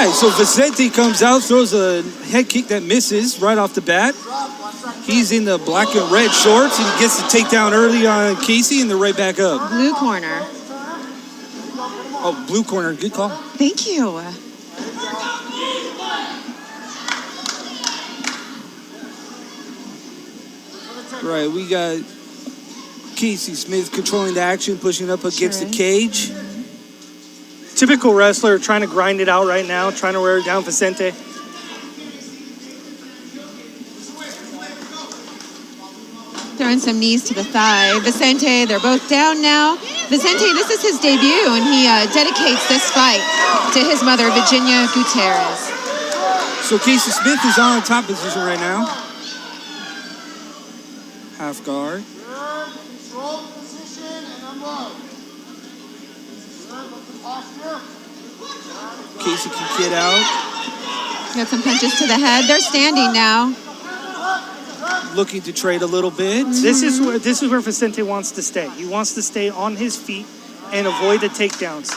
right, so Vicente comes out, throws a head kick that misses right off the bat. He's in the black and red shorts, and he gets the takedown early on Casey, and they're right back up. Blue corner. Oh, blue corner. Good call. Thank you. Right, we got Casey Smith controlling the action, pushing up against the cage. Typical wrestler trying to grind it out right now, trying to wear down Vicente. Throwing some knees to the thigh. Vicente, they're both down now. Vicente, this is his debut, and he dedicates this fight to his mother, Virginia Gutierrez. So Casey Smith is on top position right now. Half guard. Casey can get out. Got some punches to the head. They're standing now. Looking to trade a little bit. This is where Vicente wants to stay. He wants to stay on his feet and avoid the takedowns.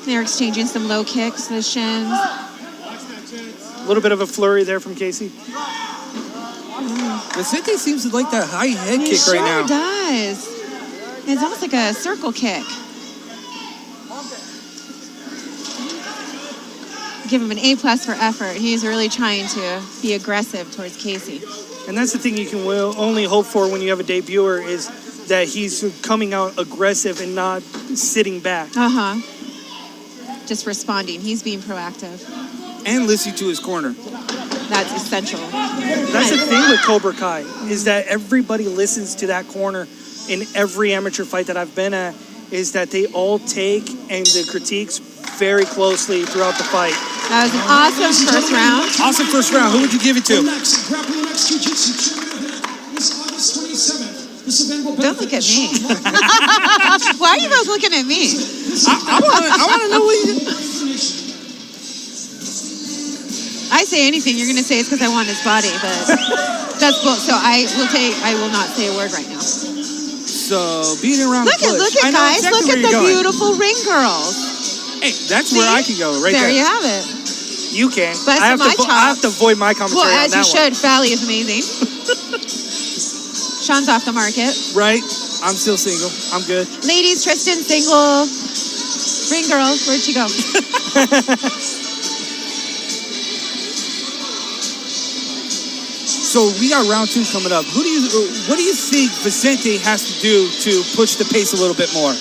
They're exchanging some low kicks to the shins. A little bit of a flurry there from Casey. Vicente seems to like that high head kick right now. He sure does. It's almost like a circle kick. Give him an A+ for effort. He's really trying to be aggressive towards Casey. And that's the thing you can only hope for when you have a debuter is that he's coming out aggressive and not sitting back. Just responding. He's being proactive. And listening to his corner. That's essential. That's the thing with Cobra Kai is that everybody listens to that corner in every amateur fight that I've been at, is that they all take and the critiques very closely throughout the fight. That was an awesome first round. Awesome first round. Who would you give it to? Don't look at me. Why are you both looking at me? I want to know what you... I say anything, you're going to say it's because I want his body, but that's bull. So I will not say a word right now. So, beating around look the bush. at guys, exactly look at the going. Beautiful ring girls. Hey, that's where I can go, right there. There you have it. You can. Best I of my chops. have to avoid my commentary Well, on as that you should. Fally is amazing. Sean's off the market. Right. I'm still single. I'm good. Ladies, Tristan single. Ring girl, where'd she go? So we got round 2 coming up. What do you think Vicente has to do to push the pace a little bit more?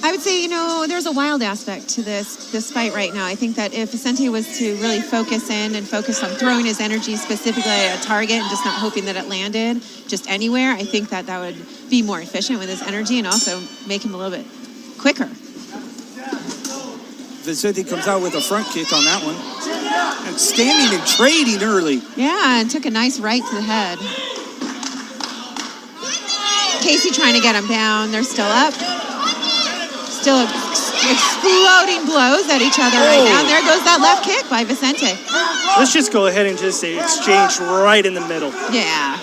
I would say, there's a wild aspect to this fight right now. I think that if Vicente was to really focus in and focus on throwing his energy specifically at a target and just not hoping that it landed just anywhere, I think that would be more efficient with his energy and also make him a little bit quicker. Vicente comes out with a front kick on that one. And standing and trading early. Yeah, and took a nice right to the head. Casey trying to get him down. They're still up. Still exploding blows at each other right now. And there goes that left kick by Vicente. Let's just go ahead and just exchange right in the middle. Yeah.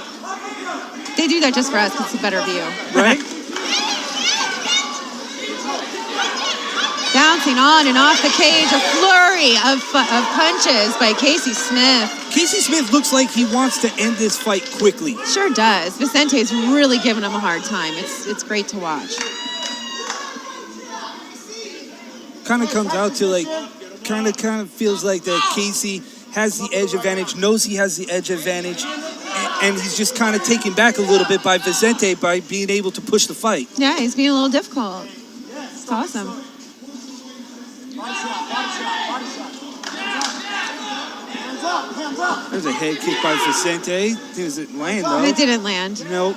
They do that just for us because it's a better view. Right? Bouncing on and off the cage, a flurry of punches by Casey Smith. Casey Smith looks like he wants to end this fight quickly. Sure does. Vicente's really giving him a hard time. It's great to watch. Kind of comes out to kind of feels like that Casey has the edge advantage, knows he has the edge advantage, and he's just kind of taken back a little bit by Vicente by being able to push the fight. Yeah, he's being a little difficult. It's awesome. There's a head kick by Vicente. Does it land, though? It didn't land. Nope.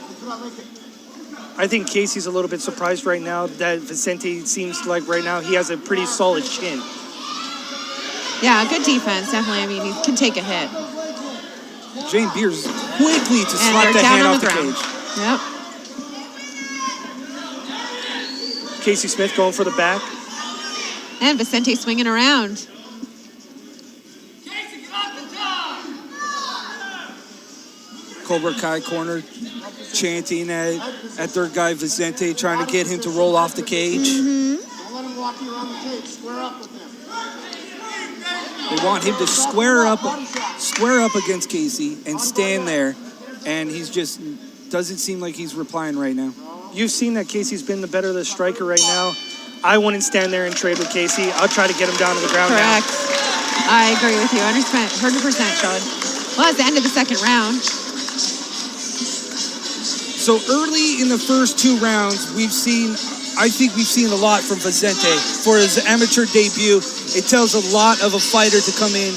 I think Casey's a little bit surprised right now that Vicente seems like right now he has a pretty solid chin. Yeah, good defense, definitely. I mean, he can take a hit. Jane Beers quickly to slap that hand off the cage. Yep. Casey Smith going for the back. And Vicente swinging around. Cobra Kai corner chanting at their guy Vicente, trying to get him to roll off the cage. Mm-hmm. walking around the cage. Square up with him. They want him to square up against Casey and stand there, and he's just doesn't seem like he's replying right now. You've seen that Casey's been the better the striker right now. I wouldn't stand there and trade with Casey. I'll try to get him down to the ground Correct. I agree with you. 100%, Sean. Well, it's the end of the second round. So early in the first 2 rounds, I think we've seen a lot from Vicente. For his amateur debut, it tells a lot of a fighter to come in.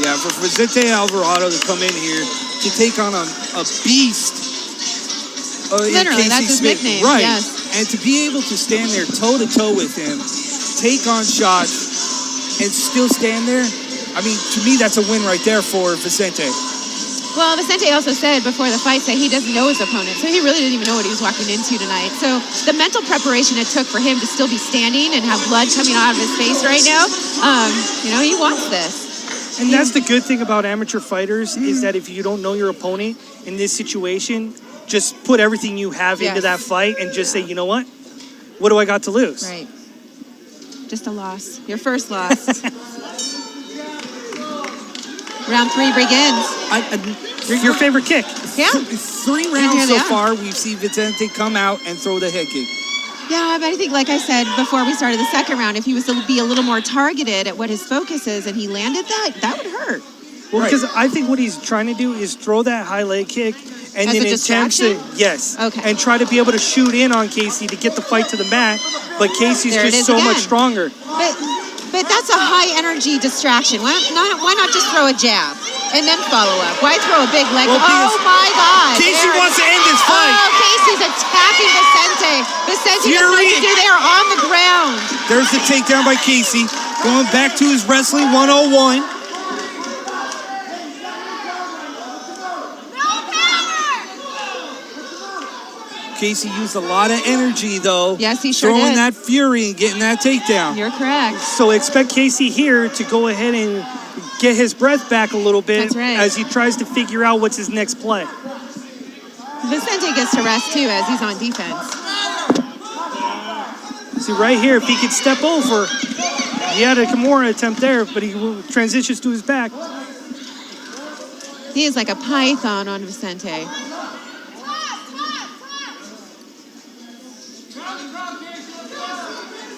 Yeah, for Vicente Alvarado to come in here to take on a beast. Literally, that's his nickname. Right. Yes. And to be able to stand there toe-to-toe with him, take on shots, and still stand there, I mean, to me, that's a win right there for Vicente. Well, Vicente also said before the fight that he doesn't know his opponent, so he really didn't even know what he was walking into tonight. So the mental preparation it took for him to still be standing and have blood coming out of his face right now, he wants this. And that's the good thing about amateur fighters is that if you don't know your opponent in this situation, just put everything you have into that fight and just say, you know what? What do I got to lose? Right. Just a loss. Your first loss. Round 3 begins. Your favorite kick. Yeah. 3 rounds so far, we've seen Vicente come out and throw the head kick. Yeah, but I think, like I said before we started the second round, if he was to be a little more targeted at what his focus is and he landed that would hurt. Well, because I think what he's trying to do is throw that high leg kick and As then a attempt to, Okay. and try to be able to shoot in on Casey to get the fight to the mat. But Casey's just so much stronger. But that's a high energy distraction. Why not just throw a jab and then follow up? Why throw a big leg? Well, oh my God! Casey wants to end this fight. Oh, Casey's attacking Vicente. Vicente doesn't know what to do. They are on the ground. There's the takedown by Casey, going back to his wrestling 101. Casey used a lot of energy, though. Yes, he sure throwing did. that fury and getting that takedown. You're correct. So expect Casey here to go ahead and get his breath back a little bit That's right. as he tries to figure out what's his next play. Vicente gets to rest, too, as he's on defense. See, right here, if he could step over, he had a Kimura attempt there, but he transitions to his back. He is like a python on Vicente.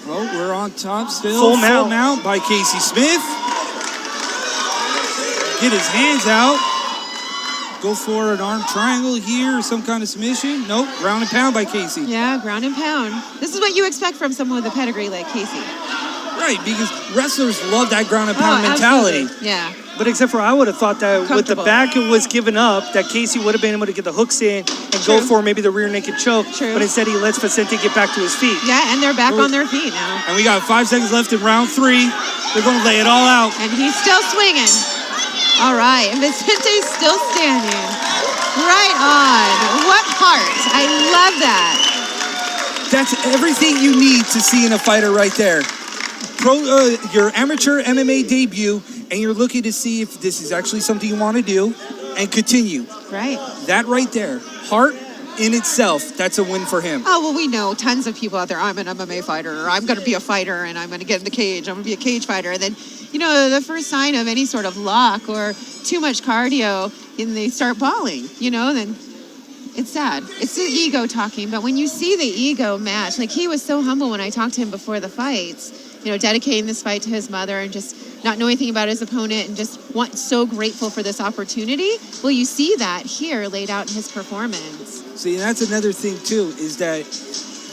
Oh, we're on top still. Full mount by Casey Smith. Get his hands out. Go for an arm triangle here or some kind of submission. Nope, ground and pound by Casey. Yeah, ground and pound. This is what you expect from someone with a pedigree like Casey. Right, because wrestlers love that ground and pound mentality. Absolutely. Yeah. But except for I would have thought that with the back it was given up, that Casey would have been able to get the hooks in and go for maybe the rear naked choke. True. But instead he lets Vicente get back to his feet. Yeah, and they're back on their feet now. And we got 5 seconds left in round 3. They're going to lay it all out. And he's still swinging. All right, and Vicente's still standing. Right on. What heart. I love that. That's everything you need to see in a fighter right there. Your amateur MMA debut, and you're looking to see if this is actually something you want to do and continue. Right. That right there, heart in itself, that's a win for him. Oh, well, we know tons of people out there, I'm an MMA fighter, or I'm going to be a fighter, and I'm going to get in the cage, I'm going to be a cage fighter. And then, the first sign of any sort of luck or too much cardio, and they start bawling, then it's sad. It's the ego talking. But when you see the ego match, like he was so humble when I talked to him before the fights, dedicating this fight to his mother and just not knowing anything about his opponent and just so grateful for this opportunity. Well, you see that here laid out in his performance. See, that's another thing, too, is that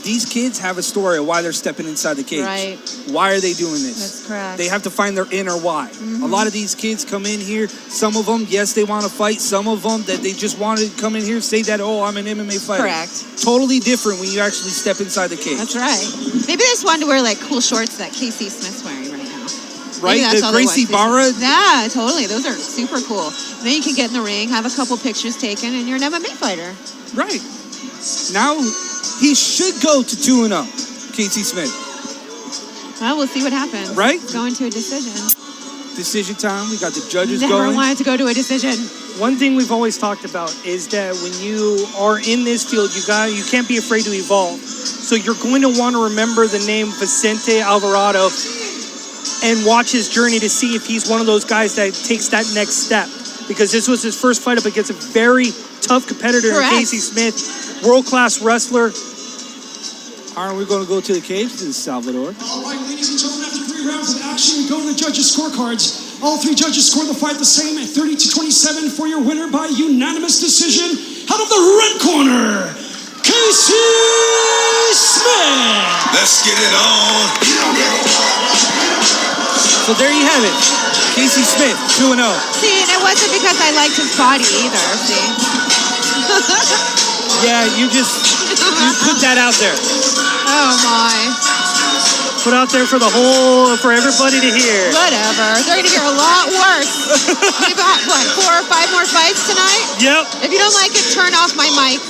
these kids have a story of why they're stepping inside the cage. Right. Why are they doing this? That's correct. They have to find their inner why. Mm-hmm. A lot of these kids come in here, some of them, yes, they want to fight. Some of them that they just want to come in here, say that, oh, I'm an MMA fighter. Correct. Totally different when you actually step inside the cage. That's right. Maybe they just wanted to wear like cool shorts that Casey Smith's wearing right now. Right? The Gracie Barra. Yeah, totally. Those are super cool. And then you can get in the ring, have a couple pictures taken, and you're an MMA fighter. Right. Now, he should go to 2-0, Casey Smith. Well, we'll see what happens. Right? Going to a decision. Decision time. We got the judges Never going. wanted to go to a decision. One thing we've always talked about is that when you are in this field, you can't be afraid to evolve. So you're going to want to remember the name Vicente Alvarado and watch his journey to see if he's one of those guys that takes that next step. Because this was his first fight up against a very tough competitor, in Correct. Casey Smith, world-class wrestler. Aren't we going to go to the cage? This is Salvador. All right, ladies and gentlemen, after 3 rounds of action, we go to the judges' scorecards. All 3 judges scored the fight the same at 30-27 for your winner by unanimous decision. Out of the red corner, Casey Smith. Let's get it on. So there you have it. Casey Smith, 2-0. See, and it wasn't because I liked his body either, see? Yeah, you put that out there. Oh, my. Put out there for everybody to hear. Whatever. They're going to hear a lot worse. We've got, 4 or 5 more fights tonight? Yep. If you don't like it, turn off my mic.